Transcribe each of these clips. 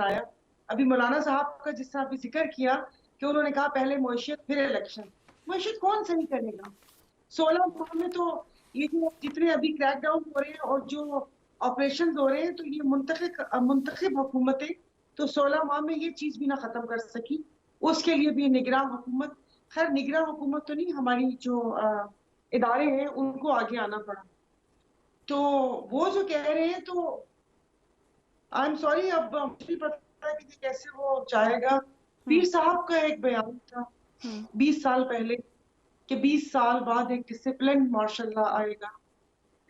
आया। अभी मौलाना साहब का जिस तरह अभी जिक्र किया कि उन्होंने कहा पहले मईशत फिर इलेक्शन, मईशत कौन सही करेगा? 16 माह में तो ये जो जितने अभी क्रैकडाउन हो रहे हैं और जो ऑपरेशन हो रहे हैं, तो ये मुंतखब हुकूमतें तो 16 माह में ये चीज भी ना खत्म कर सकी। उसके लिए भी निगरान हुकूमत, खैर निगरान हुकूमत तो नहीं, हमारी जो इदारे हैं उनको आगे आना पड़ा। तो वो जो कह रहे हैं, तो आई एम सॉरी, अब मुझे नहीं पता है कि ये कैसे वो जाएगा। पीर हम्म। साहब का एक बयान था हम्म। 20 साल पहले कि 20 साल बाद एक डिसिप्लिन मार्शल लॉ आएगा,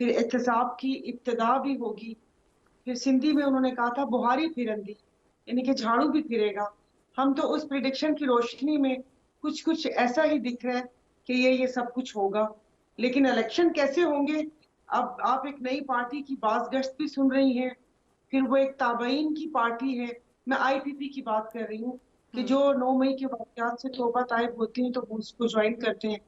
फिर एहतसाब की इब्तिदा भी होगी। फिर सिंधी में उन्होंने कहा था बुहारी फिरंदी, यानी कि झाड़ू भी फिरेगा। हम तो उस प्रिडिक्शन की रोशनी में कुछ कुछ ऐसा ही दिख रहा है कि ये सब कुछ होगा। लेकिन इलेक्शन कैसे होंगे? अब आप एक नई पार्टी की बाज़गश्त भी सुन रही हैं, फिर वो एक ताबईन की पार्टी है। मैं आईपीपी की बात कर रही हूँ कि हम्म। जो 9 मई के वाकयात से तौबा ताइब होती हैं तो वो उसको ज्वाइन करते हैं,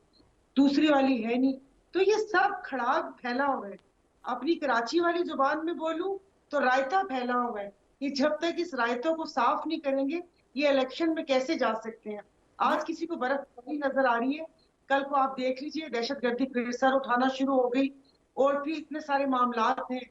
दूसरी वाली है नहीं। तो ये सब खड़ाक फैला हुआ है। अपनी कराची वाली जुबान में बोलूं तो रायता फैला हुआ है। ये जब तक इस रायतों को साफ नहीं करेंगे, ये इलेक्शन में कैसे जा सकते हैं? आज किसी को बर्फबारी नजर आ रही है, कल को आप देख लीजिए दहशतगर्दी फिर सर उठाना शुरू हो गई, और भी इतने सारे मामलात हैं।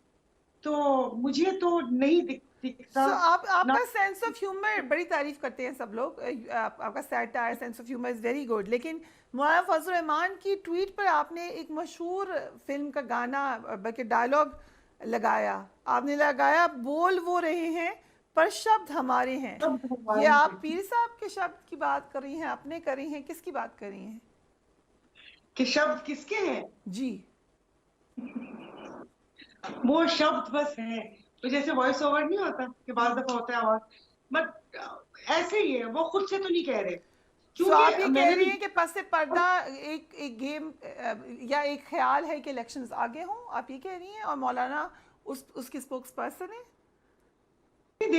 तो मुझे तो नहीं दिखता आप ना। आपका सेंस ऑफ ह्यूमर बड़ी तारीफ करते हैं सब लोग, आपका satire sense of humour is very good, लेकिन मौलाना फजल रहमान की ट्वीट पर आपने एक मशहूर फिल्म का गाना बल्कि डायलॉग लगाया। आपने लगाया बोल वो रहे हैं पर शब्द हमारे हैं। सब ये हमारे आप हैं पीर साहब के शब्द की बात कर रही हैं, अपने कर रही हैं, किसकी बात कर रही हैं? कि शब्द किसके हैं? जी। वो शब्द बस है, तो जैसे वॉइस ओवर नहीं होता कि बार दफा होता है आवाज, बट ऐसे ही है, वो खुद से तो नहीं कह रहे। सो आप ये क्योंकि कह मैंने रही भी हैं कि पस पर्दा एक एक गेम या एक ख्याल है कि इलेक्शंस आगे हों, आप ये कह रही हैं, और मौलाना उसकी स्पोक्स पर्सन है। देखिए,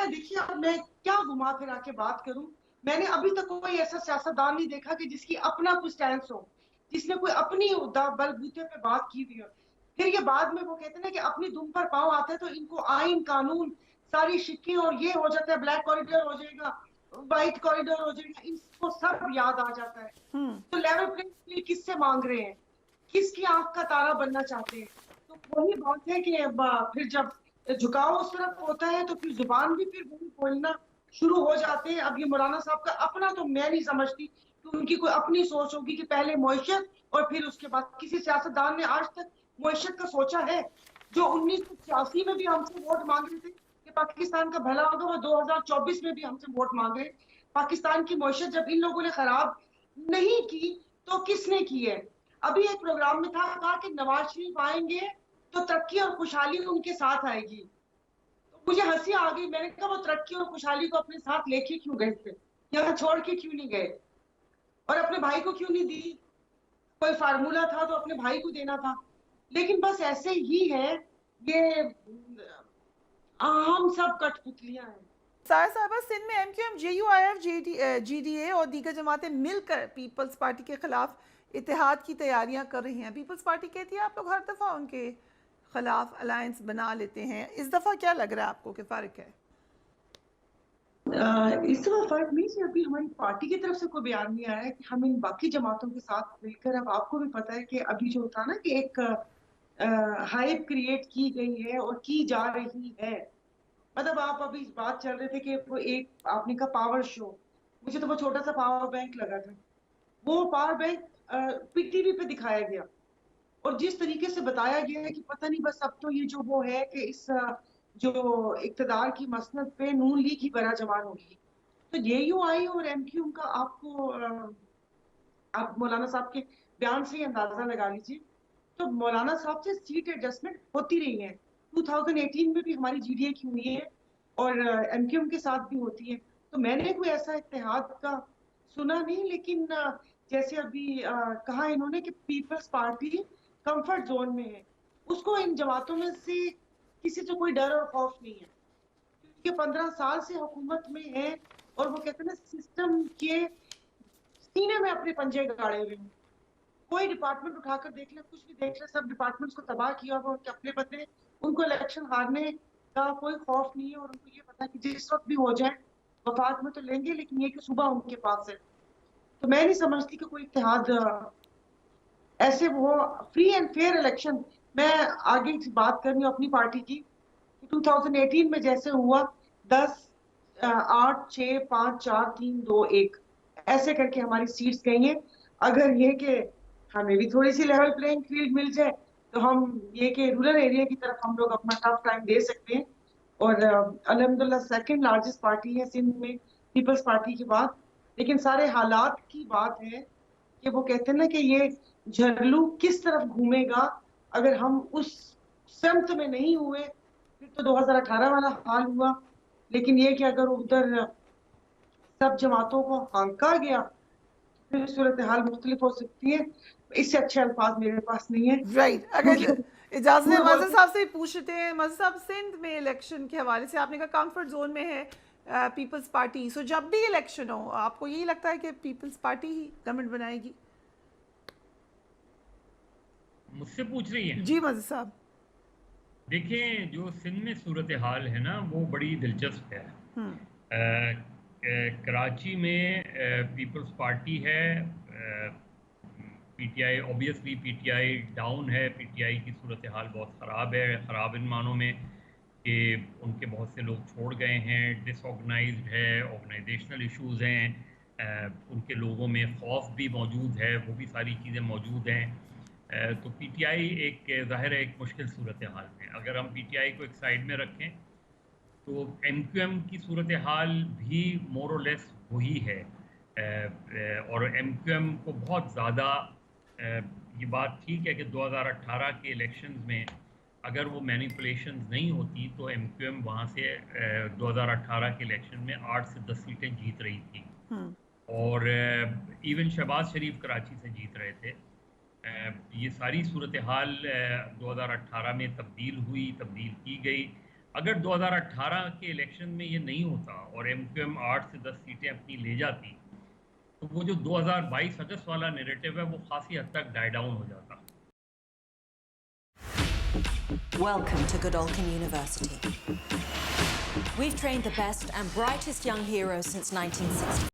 देखिए अब मैं क्या घुमा फिरा के बात करूं। मैंने अभी तक कोई ऐसा सियासतदान नहीं देखा कि जिसकी अपना कुछ स्टैंड हो, जिसने कोई अपनी बलबूते पे बात की हुई हो। फिर ये बाद में वो कहते हैं ना कि अपनी दुम पर पांव आते हैं तो इनको आइन कानून सारी शिक्के और ये हो जाता है, ब्लैक कॉरिडोर हो जाएगा, व्हाइट कॉरिडोर हो जाएगा, इनको सब याद आ जाता है। हम्म। तो लेवल प्लेइंग फील्ड किससे मांग रहे हैं? किसकी आंख का तारा बनना चाहते हैं? तो वही बात है कि फिर जब झुकाव उस तरफ होता है तो फिर जुबान भी फिर वही बोलना शुरू हो जाते हैं। अब ये मौलाना साहब का अपना तो मैं नहीं समझती कि उनकी कोई अपनी सोच होगी कि पहले मुआशरत और फिर उसके बाद किसी सियासतदान ने आज तक मुआशरत का सोचा है? जो 1986 में भी हमसे वोट मांग रहे थे कि पाकिस्तान का भला होगा, वो 2024 में भी हमसे वोट मांग रहे हैं। पाकिस्तान की मुआशरत जब इन लोगों ने खराब नहीं की तो किसने की है? अभी एक प्रोग्राम में था, कहा कि नवाज शरीफ आएंगे तो तरक्की और खुशहाली उनके साथ आएगी। तो मुझे हंसी आ गई, मैंने कहा वो तरक्की और खुशहाली को अपने साथ लेके क्यों गए थे? यहाँ छोड़ के क्यों नहीं गए? और अपने भाई को क्यों नहीं दी? कोई फार्मूला था तो अपने भाई को देना था। लेकिन बस ऐसे ही है ये, हम सब कठपुतलियां हैं। सारा साहबा, सिंध में MQM JUIF GDA और दीगर जमातें मिलकर पीपल्स पार्टी के खिलाफ इतिहाद की तैयारियां कर रही हैं। पीपल्स पार्टी कहती है आप लोग हर दफ़ा उनके खिलाफ अलायंस बना लेते हैं, इस दफ़ा क्या लग रहा है आपको कि फ़र्क है? इस दफा फर्क नहीं है। अभी हमारी पार्टी की तरफ से कोई बयान नहीं आया है कि हम इन बाकी जमातों के साथ मिलकर, अब आपको भी पता है कि अभी जो था ना कि एक हाइप क्रिएट की गई है और की जा रही है। मतलब आप अभी इस बात चल रहे थे कि वो एक आपने कहा पावर शो, मुझे तो वो छोटा सा पावर बैंक लगा था। वो पावर बैंक पीटीवी पे दिखाया गया और जिस तरीके से बताया गया है कि पता नहीं बस अब तो ये जो वो है कि इस जो इक्तदार की मसनद पे नून लीग ही बड़ा जवान होगी। तो JUI और MQM का आपको आप मौलाना साहब के बयान से ही अंदाजा लगा लीजिए। तो मौलाना साहब से सीट एडजस्टमेंट होती रही है। 2018 में भी हमारी GDA की हुई है और MQM के साथ भी होती है। तो मैंने कोई ऐसा इत्तेहाद का सुना नहीं, लेकिन जैसे अभी कहा इन्होंने कि पीपल्स पार्टी कंफर्ट जोन में है, उसको इन जमातों में से किसी से कोई डर और खौफ नहीं है, क्योंकि 15 साल से हुकूमत में है और वो कहते हैं ना सिस्टम के सीने में अपने पंजे गाड़े हुए हैं। कोई डिपार्टमेंट उठाकर देख ले, कुछ भी देख ले, सब डिपार्टमेंट्स को तबाह किया हुआ, उनके अपने बंदे, उनको इलेक्शन हारने का कोई खौफ नहीं है और उनको ये पता है कि जिस वक्त भी हो जाए वफात में तो लेंगे, लेकिन ये कि सुबह उनके पास है। तो मैं नहीं समझती कि कोई इत्तेहाद ऐसे वो फ्री एंड फेयर इलेक्शन। मैं आगे की बात करनी हूँ अपनी पार्टी की, 2018 में जैसे हुआ 10 8 6 5 4 3 2 1 ऐसे करके हमारी सीट्स गई हैं। अगर ये कि हमें भी थोड़ी सी लेवल प्लेइंग फील्ड मिल जाए तो हम ये कि रूरल एरिया की तरफ हम लोग अपना टफ टाइम दे सकते हैं। और अल्हम्दुलिल्लाह सेकंड लार्जेस्ट पार्टी है सिंध में पीपल्स पार्टी के बाद। लेकिन सारे हालात की बात है कि वो कहते हैं ना कि ये झरलू किस तरफ घूमेगा। अगर हम उस समत में नहीं हुए फिर तो 2018 वाला हाल हुआ। लेकिन ये कि अगर उधर सब जमातों को हांका गया फिर सूरत हाल मुख्तलिफ हो सकती है। इससे अच्छे अल्फाज मेरे पास नहीं है राइट। क्योंकि अगर इजाज़त है झूठ मज़हर बोलते साहब से ही पूछ लेते हैं। मज़हर साहब, सिंध में इलेक्शन के हवाले से आपने कहा कंफर्ट जोन में है पीपल्स पार्टी, सो जब भी इलेक्शन हो आपको यही लगता है कि पीपल्स पार्टी ही गवर्नमेंट बनाएगी? मुझसे पूछ रही हैं? जी मज़हर साहब। देखें, जो सिंध में सूरत हाल है ना वो बड़ी दिलचस्प है। कराची में पीपल्स पार्टी है, पीटीआई ऑब्वियसली पीटीआई डाउन है। पीटीआई की सूरत हाल बहुत ख़राब है, ख़राब इन मानों में कि उनके बहुत से लोग छोड़ गए हैं, डिसऑर्गेनाइज्ड है, ऑर्गेनाइजेशनल इश्यूज हैं, उनके लोगों में खौफ भी मौजूद है, वो भी सारी चीज़ें मौजूद हैं। तो पीटीआई एक ज़ाहिर है एक मुश्किल सूरत हाल में। अगर हम पीटीआई को एक साइड में रखें तो एमक्यूएम की सूरत हाल भी मोर और लेस वही है। और एमक्यूएम को बहुत ज़्यादा ये बात ठीक है कि 2018 के इलेक्शंस में अगर वो मैनिपुलेशंस नहीं होती तो एमक्यूएम वहाँ से 2018 के इलेक्शन में 8 से 10 सीटें जीत रही थी। और इवन शहबाज शरीफ कराची से जीत रहे थे। ये सारी सूरत हाल 2018 में तब्दील की गई। अगर 2018 के इलेक्शन में ये नहीं होता और एमक्यूएम 8 से 10 सीटें अपनी ले जाती तो वो जो 2022 अगस्त वाला नैरेटिव है वो खासी हद तक डाई डाउन हो जाता। Welcome to Godolphin University. We've trained the best and brightest young heroes since 1960.